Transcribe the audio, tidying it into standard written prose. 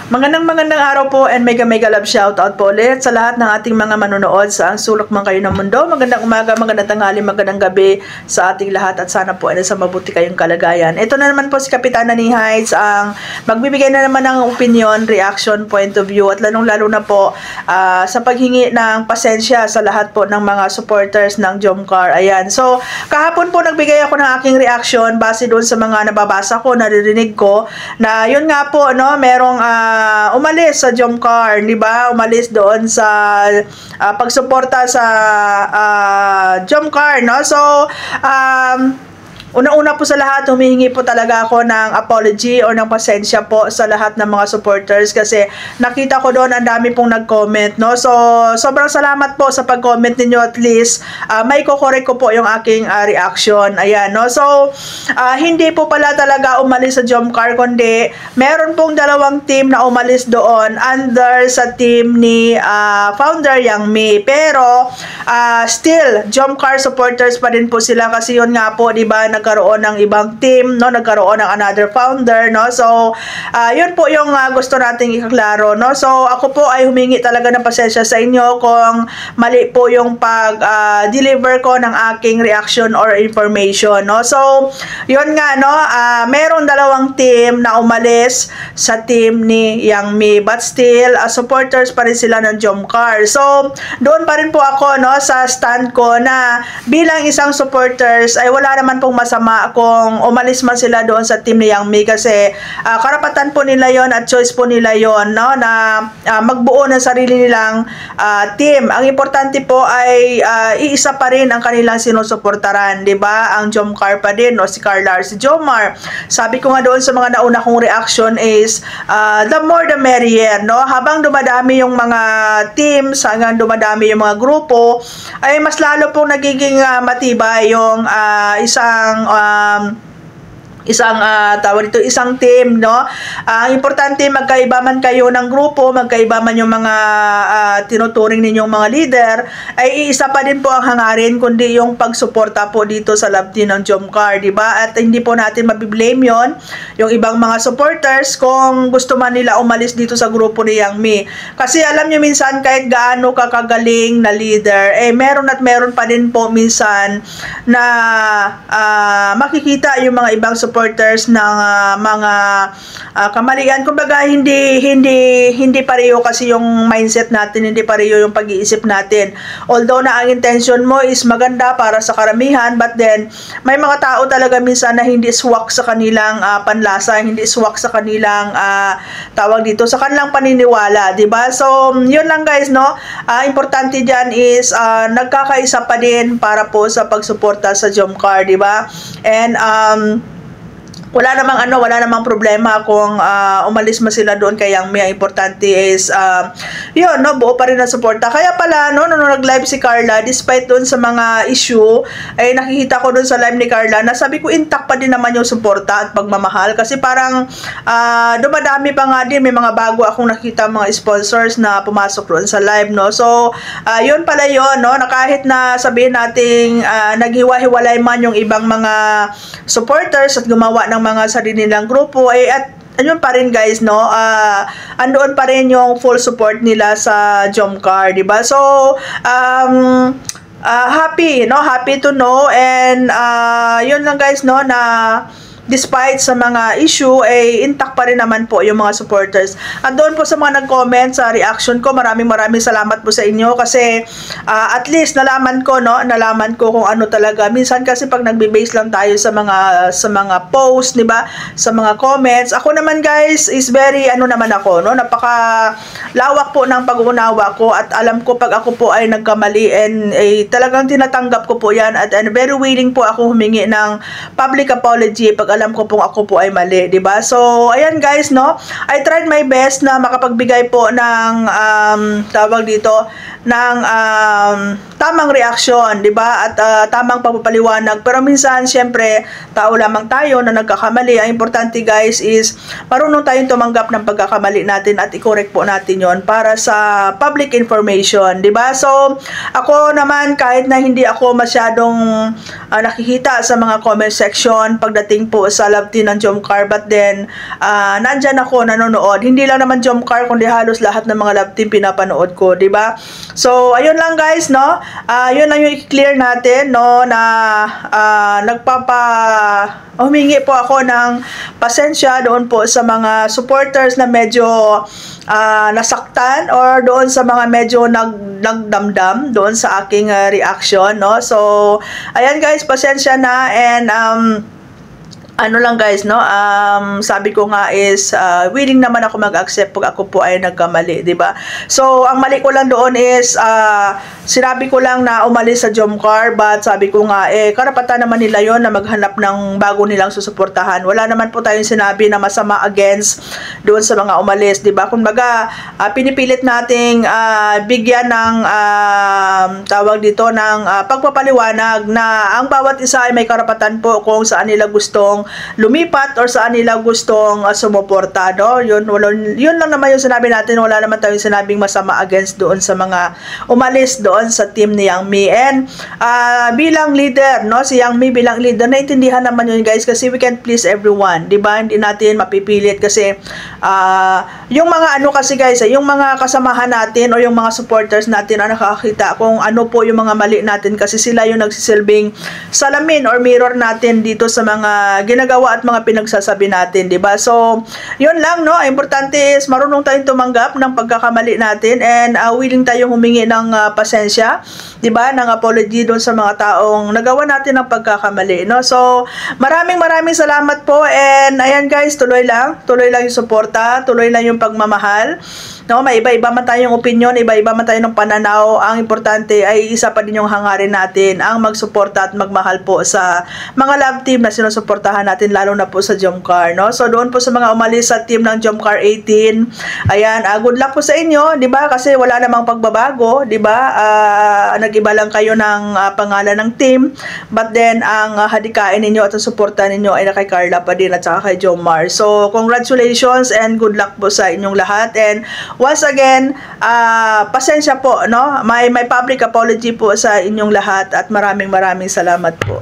Magandang araw po and mega love shoutout po ulit sa lahat ng ating mga manonood sa ang sulok man kayo ng mundo. Magandang umaga, magandang tanghali, magandang gabi sa ating lahat at sana po ay nasa mabuti kayong kalagayan. Ito na naman po si Kapitana ni Heights ang magbibigay na naman ng opinion, reaction, point of view at lalong-lalo na po sa paghingi ng pasensya sa lahat po ng mga supporters ng Jomcar. Ayan. So, kahapon po nagbigay ako ng aking reaction base doon sa mga nababasa ko, naririnig ko na yun nga po, no, merong umalis sa Jomcar, di ba? Umalis doon sa pagsuporta sa Jomcar, no? So, una-una po sa lahat, humihingi po talaga ako ng apology or ng pasensya po sa lahat ng mga supporters kasi nakita ko doon ang dami pong nag-comment, no? So, sobrang salamat po sa pag-comment ninyo, at least may kukorek ko po yung aking reaction. Ayan, no? So, hindi po pala talaga umalis sa Jomcar, kundi meron pong dalawang team na umalis doon under sa team ni founder Yang Mi. Pero, still, Jomcar supporters pa rin po sila kasi yun nga po, di ba, nagkaroon ng ibang team, no, nagkaroon ng another founder, no. So, yun po yung gusto nating ikaklaro, no. So, ako po ay humingi talaga ng pasensya sa inyo kung mali po yung pag-deliver ko ng aking reaction or information, no. So, yun nga, no, meron dalawang team na umalis sa team ni Yang Mi, but still, supporters pa rin sila ng Jomcar. So, doon pa rin po ako, no, sa stand ko na bilang isang supporters ay wala naman pong masama kung umalis man sila doon sa team ni Yang Mi kasi karapatan po nila yon at choice po nila yon, no, na magbuo ng sarili nilang team. Ang importante po ay iisa pa rin ang kanilang sinusuportaran, di ba? Ang Jomcar pa din, no, si Carla or si Jomar. Sabi ko nga doon sa mga nauna kong reaction is the more the merrier, no? Habang dumadami yung mga teams, hanggang dumadami yung mga grupo, ay mas lalo pong nagiging matibay yung isang team, no. Ang importante, magkaiba man kayo ng grupo, magkaiba man yung mga tinuturing ninyong mga leader, ay iisa pa din po ang hangarin kundi yung pagsuporta po dito sa love team ng Jomcar, di ba? At hindi po natin mabiblame yon yung ibang mga supporters kung gusto man nila umalis dito sa grupo ni Yang Mi. Kasi alam nyo minsan, kahit gaano kakagaling na leader, meron at meron pa din po minsan na makikita yung mga ibang supporters ng mga kamalian. Kumbaga, hindi pareho kasi yung mindset natin, hindi pareho yung pag-iisip natin. Although na ang intention mo is maganda para sa karamihan, but then may mga tao talaga minsan na hindi swak sa kanilang panlasa, hindi swak sa kanilang tawag dito, sa kanilang paniniwala, di ba? So, yun lang guys, no. Importante diyan is nagkakaisa pa din para po sa pagsuporta sa Jomcar, di ba? And wala namang problema kung umalis mo sila doon kay Yang Mi. Ang importante is yun, no, buo pa rin ang suporta. Kaya pala, no, nung nag-live si Carla, despite doon sa mga issue, ay nakikita ko doon sa live ni Carla na sabi ko intact pa din naman yung suporta at pagmamahal kasi parang dumadami pa nga din, may mga bago akong nakita mga sponsors na pumasok doon sa live, no. So, yun pala yun, no, na kahit na sabihin nating naghiwa-hiwalay man yung ibang mga supporters at gumawa ng mga sarili nilang grupo, at ayun pa rin guys, no, andoon pa rin yung full support nila sa Jomcar, di ba? So, happy to know, and yun lang guys, no, na despite sa mga issue, intact pa rin naman po yung mga supporters. At doon po sa mga nag-comment sa reaction ko, maraming salamat po sa inyo kasi at least nalaman ko kung ano talaga. Minsan kasi pag nagbe-base lang tayo sa mga posts, di ba? Sa mga comments. Ako naman guys is very naman ako, no? Napaka lawak po ng pag-uunawa ko at alam ko pag ako po ay nagkamali, and talagang tinatanggap ko po yan, at very willing po ako humingi ng public apology pag alam ko pong ako po ay mali, di ba? So, ayan guys, no? I tried my best na makapagbigay po ng tawag dito, ng tamang reaksyon, di ba? At tamang pagpapaliwanag. Pero minsan, syempre, tao lamang tayo na nagkakamali. Ang importante guys is marunong tayong tumanggap ng pagkakamali natin at i-correct po natin yon para sa public information, di ba? So, ako naman, kahit na hindi ako masyadong nakikita sa mga comment section pagdating po sa love team ng Jomcar, but then, nandyan ako nanonood. Hindi lang naman Jomcar, kundi halos lahat ng mga love team pinapanood ko, di ba? So, ayun lang guys, no? Yun lang yung i-clear natin, no? Na humingi po ako ng pasensya doon po sa mga supporters na medyo nasaktan or doon sa mga medyo nagdamdam doon sa aking reaction, no? So, ayan guys, pasensya na, and ano lang guys, no, sabi ko nga is willing naman ako mag-accept pag ako po ay nagkamali, di ba? So, ang mali ko lang doon is sinabi ko lang na umalis sa Jomcar, but sabi ko nga, karapatan naman nila yon na maghanap ng bago nilang susuportahan. Wala naman po tayong sinabi na masama against doon sa mga umalis, di ba? Kumbaga, pinipilit nating bigyan ng tawag dito ng pagpapaliwanag na ang bawat isa ay may karapatan po kung saan nila gustong lumipat or saan nila gustong sumuporta, no? Yun lang naman yung sinabi natin. Wala naman tayong sinabing masama against doon sa mga umalis doon sa team ni Yang Mi. And bilang leader, no, si Yang Mi bilang leader, naintindihan naman yun guys, kasi we can please everyone, di ba? Hindi natin mapipilit kasi yung mga ano kasi guys, yung mga kasamahan natin o yung mga supporters natin ang nakakita kung ano po yung mga mali natin, kasi sila yung nagsisilbing salamin or mirror natin dito sa mga ginagawa at mga pinagsasabi natin, di ba? So, yun lang, no? Importante is marunong tayong tumanggap ng pagkakamali natin, and willing tayong humingi ng pasensya, di ba? Ng apology doon sa mga taong nagawa natin ng pagkakamali, no? So, maraming salamat po, and ayan guys, tuloy lang yung suporta, tuloy lang yung pagmamahal, no? May iba-iba man tayong opinion, iba-iba man tayong pananaw. Ang importante ay isa pa din yung hangarin natin, ang magsuporta at magmahal po sa mga love team na sinusuportahan natin, lalo na po sa Jomcar, no? So, doon po sa mga umalis sa team ng Jomcar 18, ayan, good luck po sa inyo, di ba? Kasi wala namang pagbabago, di ba? Nag-iba lang kayo ng pangalan ng team, but then, ang hadikain ninyo at ang suporta ninyo ay na kay Carla pa din at saka kay Jomar. So, congratulations and good luck po sa inyong lahat. And once again, pasensya po, no? May public apology po sa inyong lahat, at maraming salamat po.